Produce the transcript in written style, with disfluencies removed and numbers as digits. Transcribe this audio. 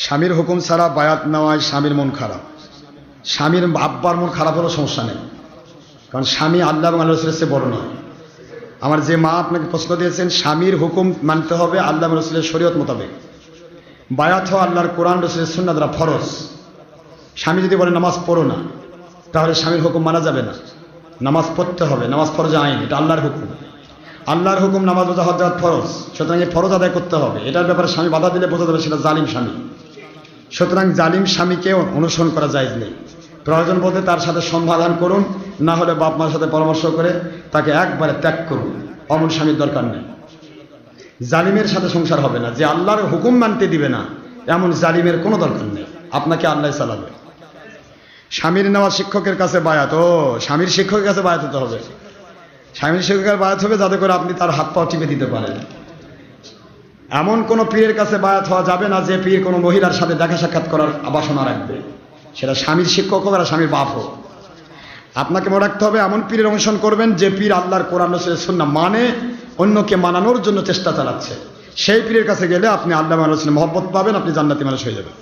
স্বামীর হুকুম ছাড়া বায়াত নেওয়ায় স্বামীর মন খারাপ। স্বামীর আব্বার মন খারাপ হলেও সমস্যা নেই, কারণ স্বামী আল্লাহ এবং আল্লাহ রাসূলের চেয়ে বড় নয়। আমার যে মা আপনাকে প্রশ্ন দিয়েছেন, স্বামীর হুকুম মানতে হবে আল্লাহ এবং রাসূলের শরীয়ত মোতাবেক। বায়াত হওয়া আল্লাহর কোরআন রাসূলের সুন্নাহ দ্বারা ফরজ। স্বামী যদি বলে নামাজ পড়ো না, তাহলে স্বামীর হুকুম মানা যাবে না। নামাজ পড়তে হবে, নামাজ ফরজ আইন, এটা আল্লাহর হুকুম। আল্লাহর হুকুম নামাজ রোজা হজ জাকাত ফরজ, সুতরাং এই ফরজ আদায় করতে হবে। এটার ব্যাপারে স্বামী বাধা দিলে বোঝা যাবে সেটা জালিম স্বামী। সুতরাং জালিম স্বামীকে অনুসরণ করা জায়েজ নেই। প্রয়োজন বলতে তার সাথে সমাধান করুন, না হলে বাপ মার সাথে পরামর্শ করে তাকে একবারে ত্যাগ করুন। অমন স্বামীর দরকার নেই। জালিমের সাথে সংসার হবে না। যে আল্লাহর হুকুম মানতে দিবে না, এমন জালিমের কোনো দরকার নেই। আপনাকে আল্লাহ চালাবে। স্বামীর নেওয়া শিক্ষকের কাছে বায়াত, স্বামীর শিক্ষকের কাছে বায়াত হতে হবে। স্বামীর শিক্ষকের বায়াত হবে যাতে করে আপনি তার হাত পা টিপে দিতে পারেন। এমন কোনো পীরের কাছে বায়াত হওয়া যাবে না যে পীর কোনো মহিলার সাথে দেখা সাক্ষাৎ করার বাসনা রাখবে, সেটা স্বামীর শিক্ষক হোক আর স্বামীর বাপ হোক। আপনাকে মনে রাখতে হবে, এমন পীরের অনুসরণ করবেন যে পীর আল্লাহর কোরআন রাসূলের সুন্নাহ মানে অন্যকে মানানোর জন্য চেষ্টা চালাচ্ছে। সেই পীরের কাছে গেলে আপনি আল্লাহ রাসূলের মহব্বত পাবেন, আপনি জান্নাতি মানুষ হয়ে যাবেন।